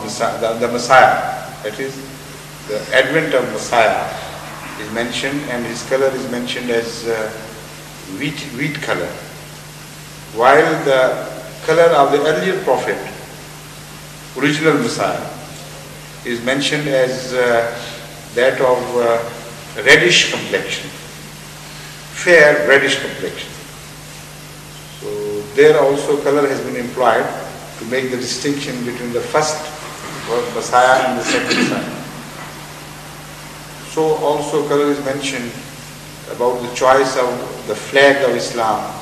Messiah, the Messiah, that is, the advent of Messiah is mentioned, and his color is mentioned as wheat color, while the color of the earlier prophet, original Messiah, is mentioned as that of reddish complexion, fair reddish complexion. So there also color has been employed to make the distinction between the first Messiah and the second Messiah. So also color is mentioned about the choice of the flag of Islam.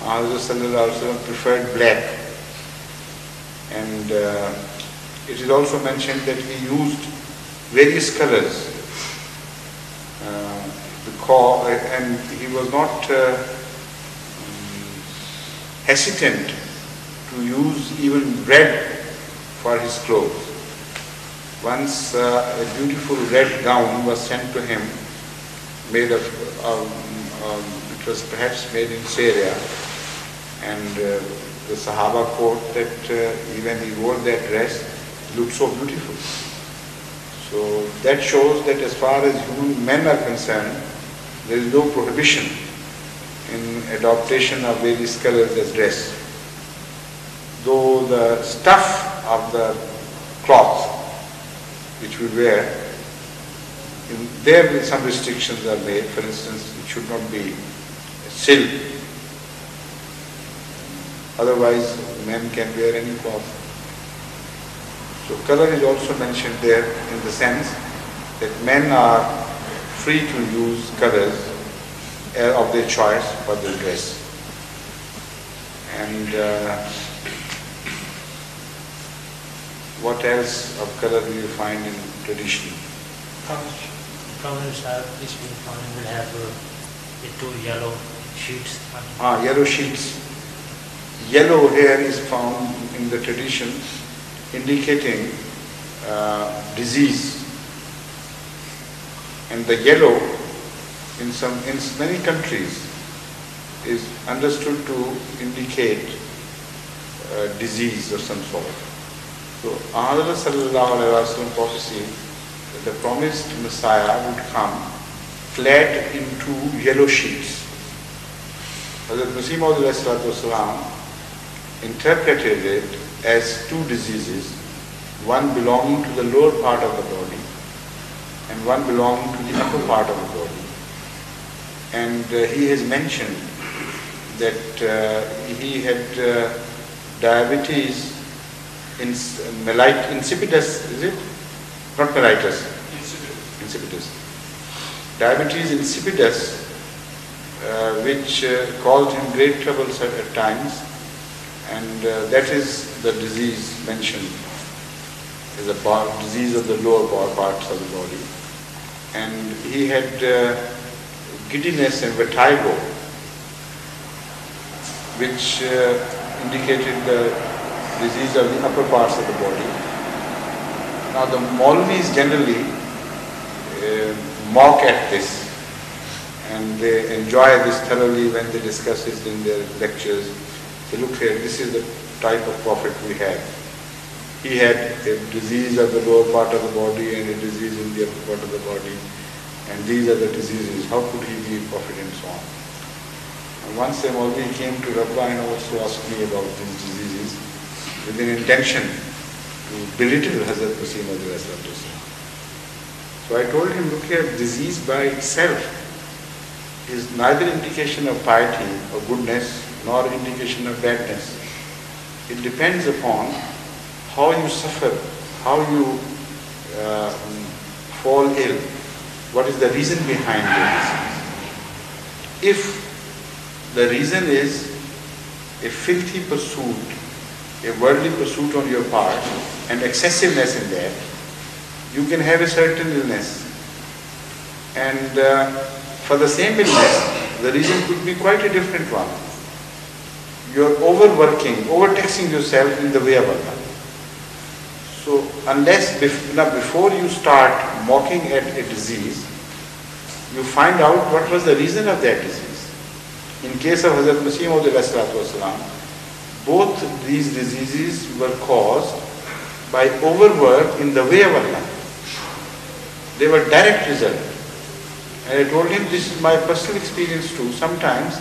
Rasulullah preferred black, and it is also mentioned that he used various colors, and he was not hesitant to use even red for his clothes. Once a beautiful red gown was sent to him, made of, it was perhaps made in Syria, and the Sahaba quote that when he wore that dress, it looked so beautiful. So that shows that as far as human men are concerned, there is no prohibition in adoption of various colors as dress. Though the stuff of the cloth which we wear, there some restrictions are made. For instance, it should not be silk. Otherwise, men can wear any cloth. So color is also mentioned there in the sense that men are free to use colors of their choice for their dress. And what else of color do you find in tradition? Colors which we find will have the two yellow sheets. Yellow sheets. Yellow here is found in the tradition indicating disease. And the yellow in many countries is understood to indicate disease of some sort. So Ahmad sallallahu alaihi wasallam prophecy that the promised Messiah would come clad in two yellow sheets. Hazrat Masih Maud interpreted it as two diseases, one belonging to the lower part of the body and one belonging to the upper part of the body. And he has mentioned that he had diabetes insipidus, is it? Not mellitus. Insipidus. Diabetes insipidus, which caused him great troubles at times, and that is the disease mentioned as a disease of the lower parts of the body. And he had giddiness and vertigo, which indicated the disease of the upper parts of the body. Now the Maulvis generally mock at this, and they enjoy this thoroughly when they discuss it in their lectures. Say, look here, this is the type of prophet we had. He had a disease of the lower part of the body and a disease in the upper part of the body, and these are the diseases. How could he be a prophet and so on? And once a Maulvi came to Rabba and also asked me about these diseases with an intention to belittle Hazrat Masih Maud. So I told him, look here, disease by itself is neither indication of piety or goodness nor indication of badness. It depends upon how you suffer, how you fall ill, what is the reason behind your disease. If the reason is a filthy pursuit, a worldly pursuit on your part, and excessiveness in that, you can have a certain illness. And for the same illness, the reason could be quite a different one. You're overworking, overtaxing yourself in the way of Allah. So unless, before you start mocking at a disease, you find out what was the reason of that disease. In case of Hazrat Masih Maud, both these diseases were caused by overwork in the way of Allah. They were direct result. And I told him this is my personal experience too. Sometimes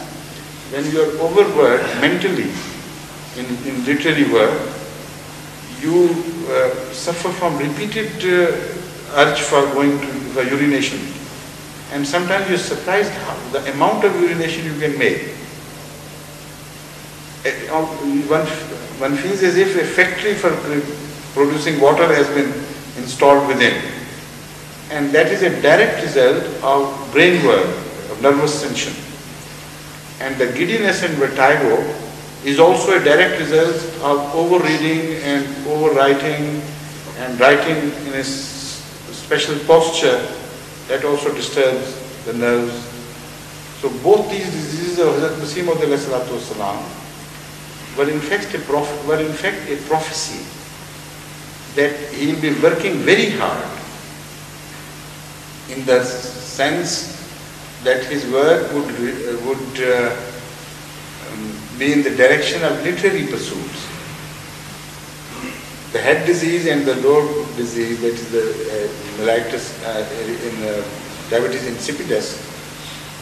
when you are overworked mentally in literary work, you suffer from repeated urge for going for urination. And sometimes you're surprised how the amount of urination you can make. One feels as if a factory for producing water has been installed within. And that is a direct result of brain work, of nervous tension. And the giddiness and vertigo is also a direct result of over-reading and over-writing and writing in a special posture that also disturbs the nerves. So both these diseases of Hazrat Masih Maud were in fact a prophecy that he will be working very hard in the sense that his work would be in the direction of literary pursuits. The head disease and the lobe disease, that is the mellitus diabetes insipidus,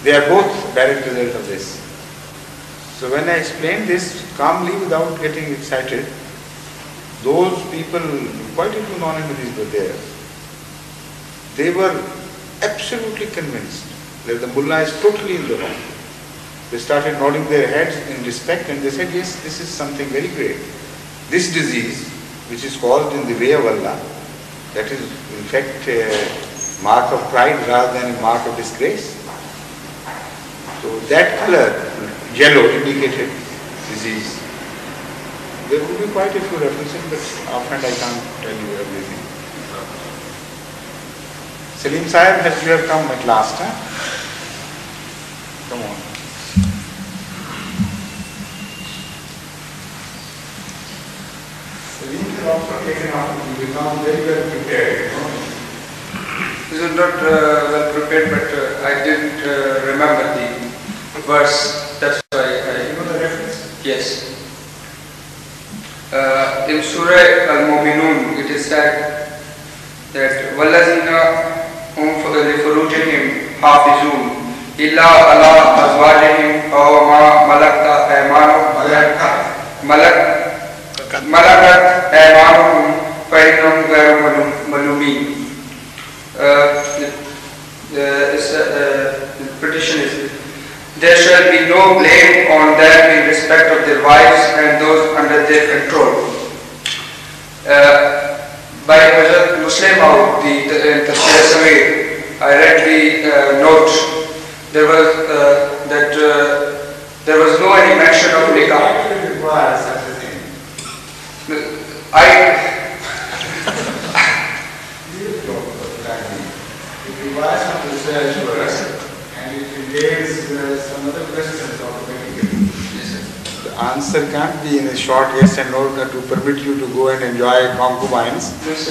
they are both direct result of this. So when I explained this calmly without getting excited, those people, quite a few non-Ahmadis were there, they were absolutely convinced that the mullah is totally in the wrong. They started nodding their heads in respect and they said, yes, this is something very great. This disease, which is caused in the way of Allah, that is in fact a mark of pride rather than a mark of disgrace. So that color, yellow, indicated disease. There will be quite a few references, but offhand I can't tell you everything. Salim Sahib, you have come at last, huh? Come on. Salim is also taken out. You become very well prepared. This is not well prepared, but I didn't remember the verse. That's why I... You know the reference? Yes. In Surah Al-Mu'minun, it is said that وَالَّذِينَ هُمْ لِفُرُوجِهِمْ حَافِظُونَ إِلَّا عَلَىٰ أَزْوَاجِهِمْ أَوْ مَا مَلَكَتْ أَيْمَانُهُمْ فَإِنَّهُمْ غَيْرُ مَلُومِينَ. The petition is, there shall be no blame on them in respect of their wives and those under their control. By Hazrat Muslim Maud, the Tafsir Sameer, I read the note. There was there was no any mention of nikah. Why do you require such a thing? It requires some research first, and it entails some other questions automatically. The answer can't be in a short yes and no to permit you to go and enjoy concubines. This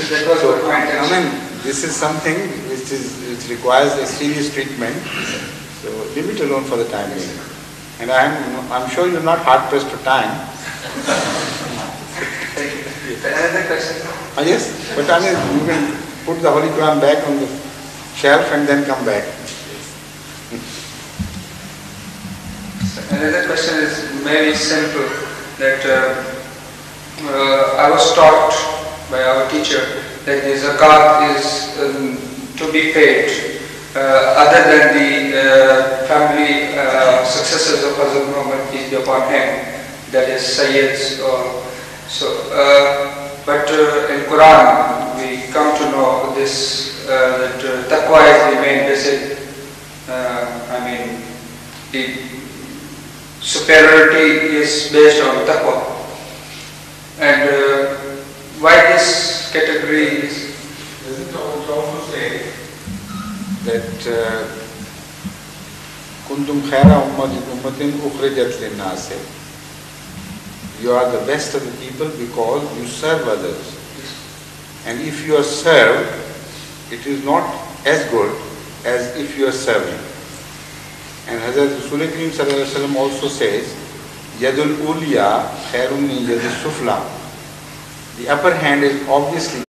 is something which requires a serious treatment. So leave it alone for the time being. And I'm sure you're not hard pressed for time. Another question? Yes, but you can put the Holy Quran back on the shelf and then come back. Another question is very simple, that I was taught by our teacher that the zakat is to be paid other than the family successors of Hazrat Muhammad, peace be upon him, that is Sayyids. But in Quran we come to know this, that taqwa is the main basic, the superiority is based on taqwa. And why this category is... Does it also say that kuntum khaira ummatin ukhrijat linnasi? You are the best of the people because you serve others. And if you are served, it is not as good as if you are serving. And Hazrat Rasul Kareem Sallallahu Alaihi Wasallam also says, Yadul Uliya khairun min Yadul Sufla. The upper hand is obviously